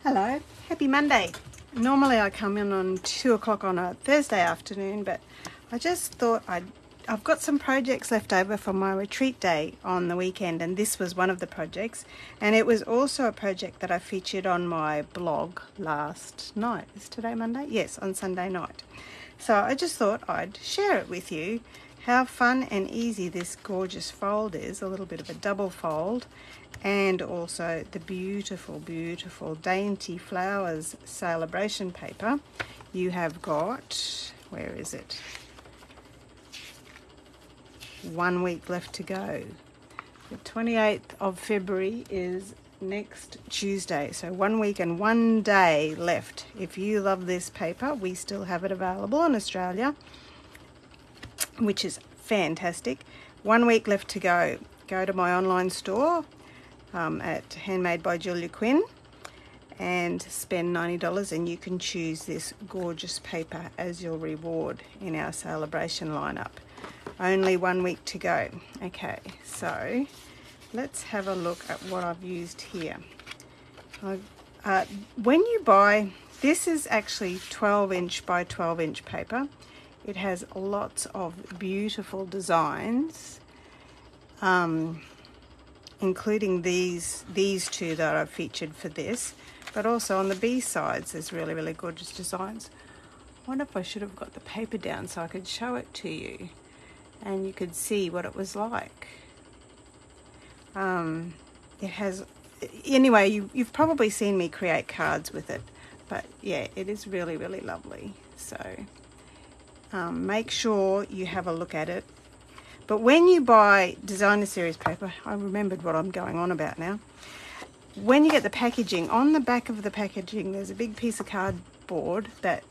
Hello, happy Monday. Normally I come in on 2 o'clock on a Thursday afternoon, but I just thought I've got some projects left over from my retreat day on the weekend, and this was one of the projects, and it was also a project that I featured on my blog last night. Is today Monday? Yes, on Sunday night. So I just thought I'd share it with you, how fun and easy this gorgeous fold is, a little bit of a double fold, and also the beautiful, beautiful Dainty Flowers Sale-a-bration paper. You have got, where is it? 1 week left to go. The 28th of February is next Tuesday, so 1 week and 1 day left. If you love this paper, we still have it available in Australia, which is fantastic. 1 week left to go. Go to my online store at Handmade by Julia Quinn and spend $90 and you can choose this gorgeous paper as your reward in our Sale-a-bration lineup. Only 1 week to go. Okay, so let's have a look at what I've used here. When you buy, this is actually 12-inch by 12-inch paper. It has lots of beautiful designs, including these two that I've featured for this, but also on the B sides there's really, really gorgeous designs. I wonder if I should have got the paper down so I could show it to you and you could see what it was like. It has, anyway, you've probably seen me create cards with it, but yeah, it is really, really lovely. So make sure you have a look at it. But when you buy designer series paper, I remembered what I'm going on about now. When you get the packaging, on the back of the packaging there's a big piece of cardboard that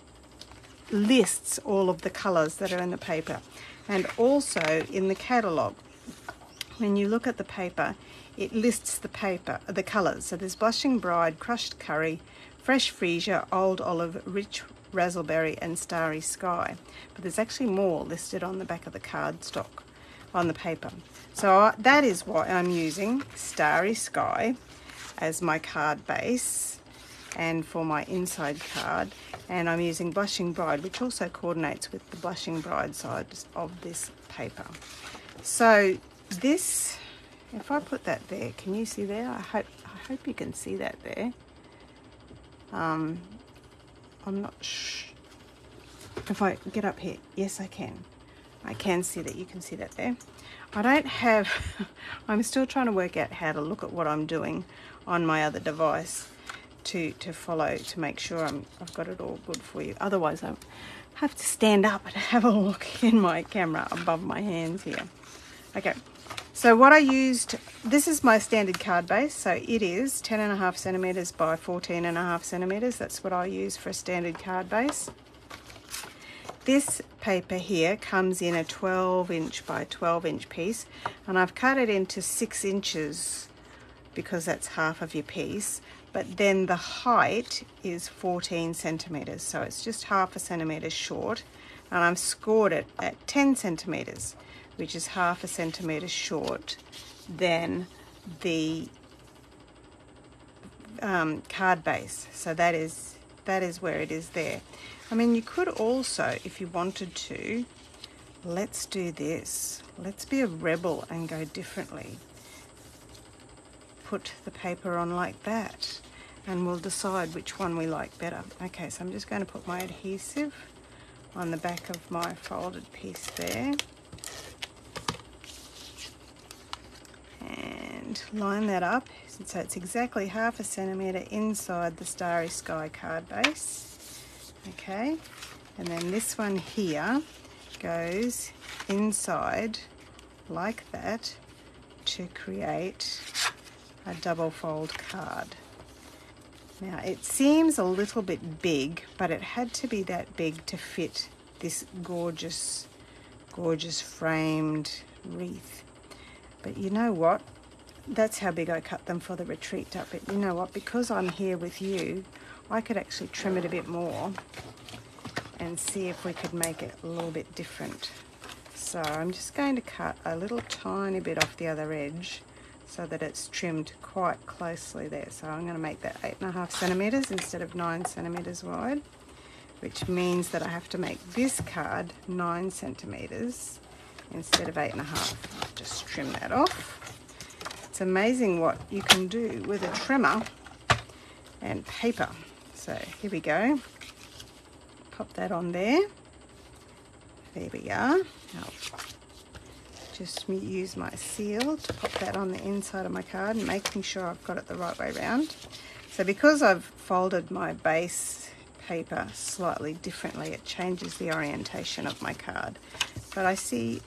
lists all of the colours that are in the paper. And also in the catalogue, when you look at the paper, it lists the colours. So there's Blushing Bride, Crushed Curry, Fresh Freesia, Old Olive, Rich Razzleberry and Starry Sky. But there's actually more listed on the back of the cardstock, on the paper. So that is why I'm using Starry Sky as my card base and for my inside card, and I'm using Blushing Bride, which also coordinates with the Blushing Bride side of this paper. So this, if I put that there, can you see there? I hope you can see that there. I'm not sure if I get up here. Yes, I can. I can see that. You can see that there. I don't have, I'm still trying to work out how to look at what I'm doing on my other device to follow, to make sure I've got it all good for you. Otherwise I have to stand up and have a look in my camera above my hands here. Okay, so what I used, this is my standard card base, so it is 10.5 centimeters by 14.5 centimeters. That's what I use for a standard card base. This paper here comes in a 12-inch by 12-inch piece, and I've cut it into 6 inches because that's half of your piece, but then the height is 14 centimeters, so it's just half a centimeter short, and I've scored it at 10 centimeters, which is half a centimeter short than the card base. So that is where it is there. I mean, you could also, if you wanted to, let's do this. Let's be a rebel and go differently. Put the paper on like that and we'll decide which one we like better. Okay, so I'm just going to put my adhesive on the back of my folded piece there and line that up so it's exactly half a centimeter inside the Starry Sky card base. Okay, and then this one here goes inside like that to create a double fold card. Now it seems a little bit big, but it had to be that big to fit this gorgeous, gorgeous framed wreath. But you know what? That's how big I cut them for the retreat up. But you know what? Because I'm here with you, I could actually trim it a bit more and see if we could make it a little bit different. So I'm just going to cut a little tiny bit off the other edge so that it's trimmed quite closely there. So I'm going to make that 8.5 centimeters instead of 9 centimeters wide, which means that I have to make this card 9 centimeters instead of 8.5. I'll just trim that off. It's amazing what you can do with a trimmer and paper. So here we go. Pop that on there. There we are. I'll just use my seal to pop that on the inside of my card, and making sure I've got it the right way around. So because I've folded my base paper slightly differently, it changes the orientation of my card. But I see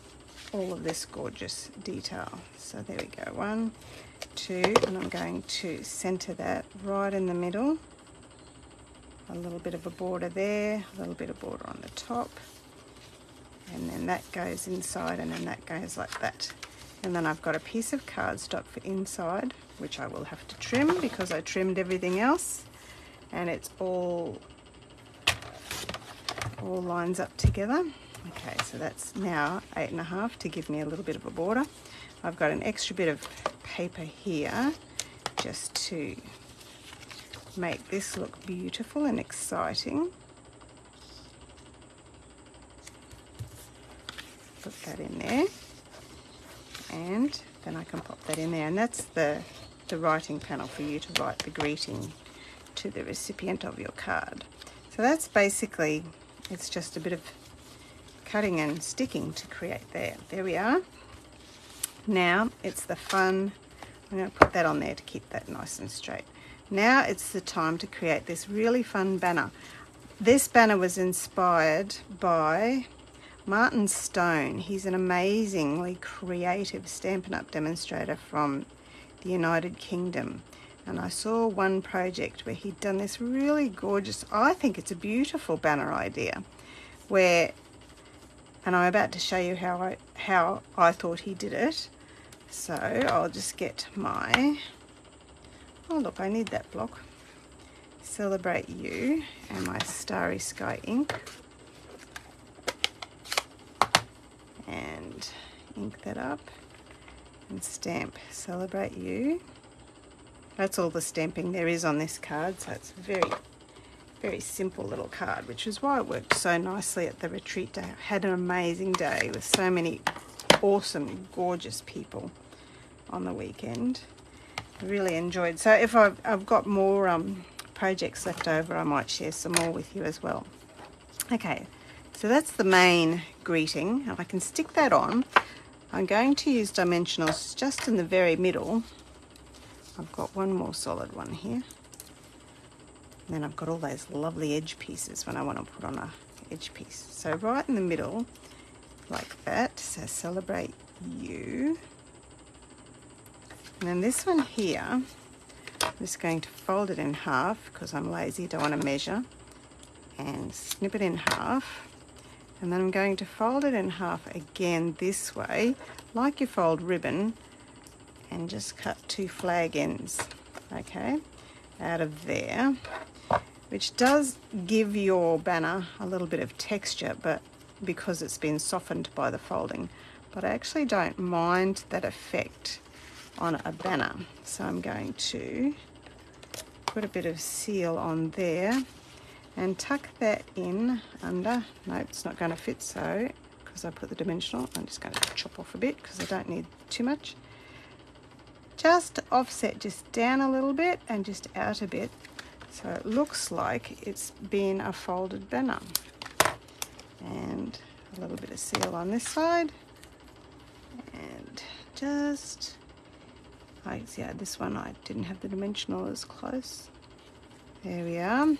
all of this gorgeous detail. So there we go, 1, 2, and I'm going to center that right in the middle. A little bit of a border there, a little bit of border on the top, and then that goes inside, and then that goes like that. And then I've got a piece of cardstock for inside, which I will have to trim because I trimmed everything else, and it's all lines up together. Okay, so that's now 8.5 to give me a little bit of a border. I've got an extra bit of paper here just to make this look beautiful and exciting. Put that in there, and then I can pop that in there, and that's the writing panel for you to write the greeting to the recipient of your card. So that's basically, it's just a bit of cutting and sticking to create there. There we are. Now it's the fun, I'm going to put that on there to keep that nice and straight. Now it's the time to create this really fun banner. This banner was inspired by Martin Stone. He's an amazingly creative Stampin' Up! Demonstrator from the United Kingdom. And I saw one project where he'd done this really gorgeous, I think it's a beautiful banner idea, where, and I'm about to show you how I thought he did it. So I'll just get my, oh look, I need that block, Celebrate You, and my Starry Sky ink, and ink that up and stamp Celebrate You. That's all the stamping there is on this card, so it's a very simple little card, which is why it worked so nicely at the retreat day. I had an amazing day with so many awesome, gorgeous people on the weekend. I really enjoyed. So if I've got more projects left over, I might share some more with you as well. Okay, so that's the main greeting, and I can stick that on. I'm going to use dimensionals just in the very middle. I've got one more solid one here. And then I've got all those lovely edge pieces when I want to put on a edge piece. So right in the middle, like that, so Celebrate You. And then this one here, I'm just going to fold it in half because I'm lazy, don't want to measure, and snip it in half. And then I'm going to fold it in half again this way, like you fold ribbon, and just cut 2 flag ends, okay, out of there, which does give your banner a little bit of texture, but because it's been softened by the folding. But I actually don't mind that effect on a banner. So I'm going to put a bit of seal on there and tuck that in under. No, it's not going to fit, so because I put the dimensional, I'm just going to chop off a bit because I don't need too much. Just offset just down a little bit and just out a bit, so it looks like it's been a folded banner. And a little bit of seal on this side, and just, yeah, this one I didn't have the dimensional as close. There we are,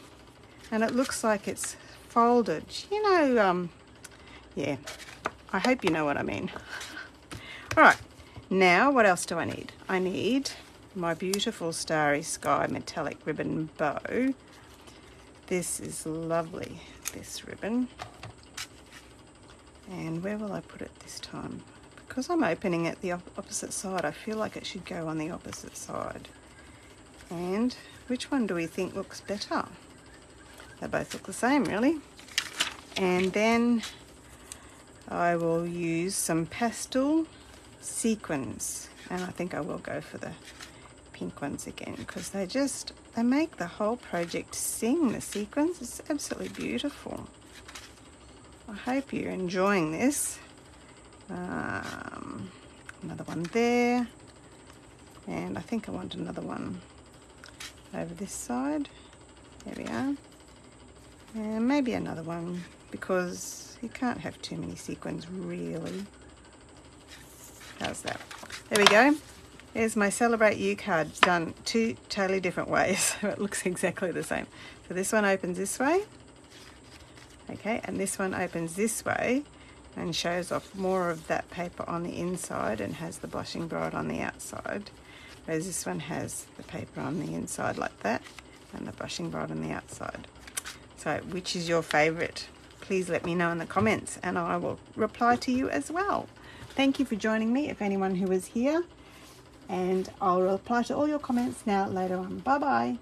and it looks like it's folded. You know, yeah, I hope you know what I mean. All right. Now, what else do I need? I need my beautiful Starry Sky metallic ribbon bow. This is lovely, this ribbon. And where will I put it this time? Because I'm opening at the opposite side, I feel like it should go on the opposite side. And which one do we think looks better? They both look the same, really. And then I will use some pastel sequins, and I think I will go for the pink ones again because they make the whole project sing. The sequins, it's absolutely beautiful. I hope you're enjoying this. Another one there, and I think I want another one over this side. There we are, and maybe another one because you can't have too many sequins really. How's that? There we go. There's my Celebrate You card done two totally different ways. It looks exactly the same. So this one opens this way, okay, and this one opens this way and shows off more of that paper on the inside and has the blushing bride on the outside, whereas this one has the paper on the inside like that and the blushing bride on the outside. So which is your favourite? Please let me know in the comments and I will reply to you as well. Thank you for joining me, if anyone who was here, and I'll reply to all your comments now later on. Bye bye.